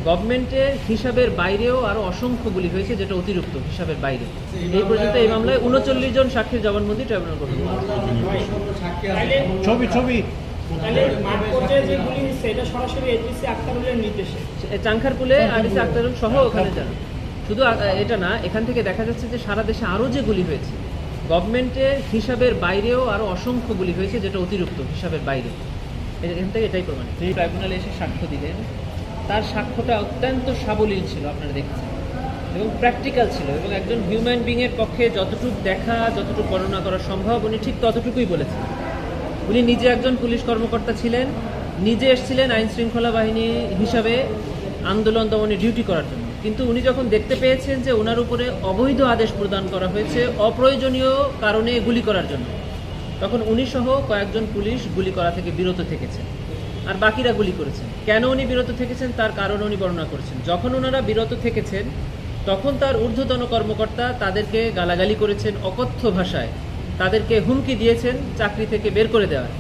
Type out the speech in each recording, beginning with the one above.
গভর্নমেন্টের হিসাবের বাইরেও আরও অসংখ্য গুলি হয়েছে, যেটা অতিরিক্ত হিসাবের বাইরে। এই পর্যন্ত এই মামলায় 39 জন সাক্ষীর জবানবন্দি ট্রাইব্যুনাল গঠন করেছে। চাংখারপুলে আরিসি আক্তারুল সহ ওখানে যান। শুধু এটা না, এখান থেকে দেখা যাচ্ছে যে সারা দেশে আরও যে গুলি হয়েছে গভর্নমেন্টের হিসাবের বাইরেও আরও অসংখ্য গুলি হয়েছে, যেটা অতিরিক্ত হিসাবের বাইরে। এখান থেকে এটাই প্রমাণিত। ট্রাইব্যুনালে এসে সাক্ষ্য দিলেন, তার সাক্ষ্যটা অত্যন্ত সাবলীল ছিল, আপনারা দেখেছেন, এবং প্র্যাকটিক্যাল ছিল, এবং একজন হিউম্যান বিংয়ের পক্ষে যতটুকু দেখা, যতটুকু বর্ণনা করা সম্ভব উনি ঠিক ততটুকুই বলেছেন। উনি নিজে একজন পুলিশ কর্মকর্তা ছিলেন, নিজে এসেছিলেন আইন শৃঙ্খলা বাহিনী হিসাবে আন্দোলন দমনে ডিউটি করার জন্য, কিন্তু উনি যখন দেখতে পেয়েছেন যে ওনার উপরে অবৈধ আদেশ প্রদান করা হয়েছে অপ্রয়োজনীয় কারণে গুলি করার জন্য, তখন উনি সহ কয়েকজন পুলিশ গুলি করা থেকে বিরত থেকেছেন, আর বাকিরা গুলি করেছেন। কেন উনি বিরত থেকেছেন তার কারণ উনি বর্ণনা করেছেন। যখন ওনারা বিরত থেকেছেন তখন তার ঊর্ধ্বতন কর্মকর্তা তাদেরকে গালাগালি করেছেন অকথ্য ভাষায়, তাদেরকে হুমকি দিয়েছেন চাকরি থেকে বের করে দেওয়ার,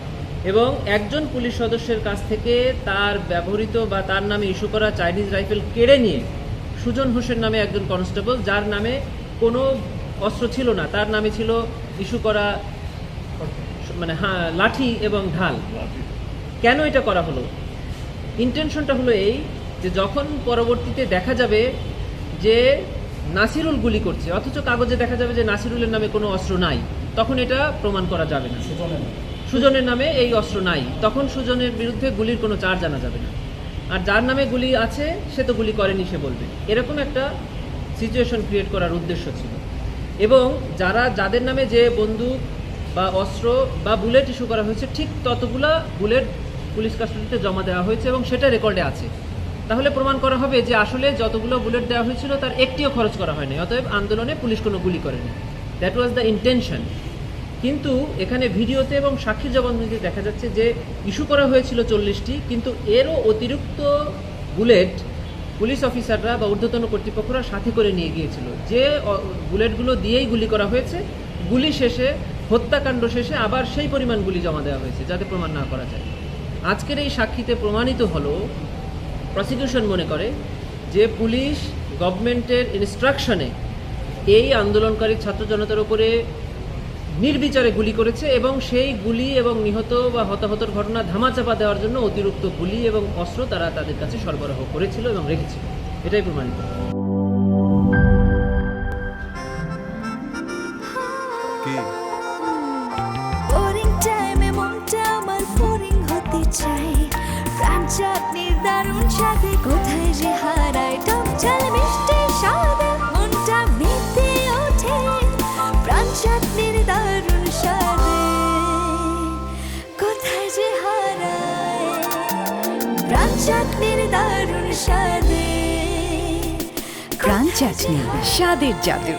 এবং একজন পুলিশ সদস্যের কাছ থেকে তার ব্যবহৃত বা তার নামে ইস্যু করা চাইনিজ রাইফেল কেড়ে নিয়ে সুজন হোসেন নামে একজন কনস্টেবল, যার নামে কোনো অস্ত্র ছিল না, তার নামে ছিল ইস্যু করা মানে লাঠি এবং ঢাল। কেন এটা করা হলো? ইন্টেনশনটা হলো এই যে যখন পরবর্তীতে দেখা যাবে যে নাসিরুল গুলি করছে, অথচ কাগজে দেখা যাবে যে নাসিরুলের নামে কোনো অস্ত্র নাই, তখন এটা প্রমাণ করা যাবে না। সুজনের নামে এই অস্ত্র নাই, তখন সুজনের বিরুদ্ধে গুলির কোনো চার্জ আনা যাবে না। আর যার নামে গুলি আছে সে তো গুলি করেনি, সে বলবে। এরকম একটা সিচুয়েশন ক্রিয়েট করার উদ্দেশ্য ছিল। এবং যাদের নামে যে বন্দুক বা অস্ত্র বা বুলেট ইস্যু করা হয়েছে, ঠিক ততগুলা বুলেট পুলিশ কাস্টডিতে জমা দেওয়া হয়েছে এবং সেটা রেকর্ডে আছে। তাহলে প্রমাণ করা হবে যে আসলে যতগুলো বুলেট দেওয়া হয়েছিল তার একটিও খরচ করা হয়নি, অতএব আন্দোলনে পুলিশ কোনো গুলি করেনি। That was the intention. কিন্তু এখানে ভিডিওতে এবং সাক্ষী জবানবন্দিতে দেখা যাচ্ছে যে ইস্যু করা হয়েছিল 40টি, কিন্তু এরও অতিরিক্ত বুলেট পুলিশ অফিসাররা বা ঊর্ধ্বতন কর্তৃপক্ষরা সাথে করে নিয়ে গিয়েছিল, যে বুলেটগুলো দিয়েই গুলি করা হয়েছে। গুলি শেষে, হত্যাকাণ্ড শেষে আবার সেই পরিমাণ গুলি জমা দেওয়া হয়েছে যাতে প্রমাণ না করা যায়। আজকের এই সাক্ষীতে প্রমাণিত হলো, প্রসিকিউশন মনে করে যে পুলিশ গভর্নমেন্টের ইনস্ট্রাকশনে এই আন্দোলনকারী ছাত্র জনতার উপরে নির্বিচারে গুলি করেছে, এবং সেই গুলি এবং নিহত বা হতাহতর ঘটনা ধামাচাপা দেওয়ার জন্য অতিরিক্ত গুলি এবং অস্ত্র তারা তাদের কাছে সরবরাহ করেছিল এবং রেখেছিল। এটাই প্রমাণিত। কোথায় যে হারায় টক ঝাল মিষ্টি স্বাদে মনটা মেতে ওঠে, প্রাণ চাটনির দারুণ স্বাদে কোথায় যে হারায় প্রাণ চাটনির দারুণ স্বাদে। প্রাণ চাটনি, স্বাদের জাদু।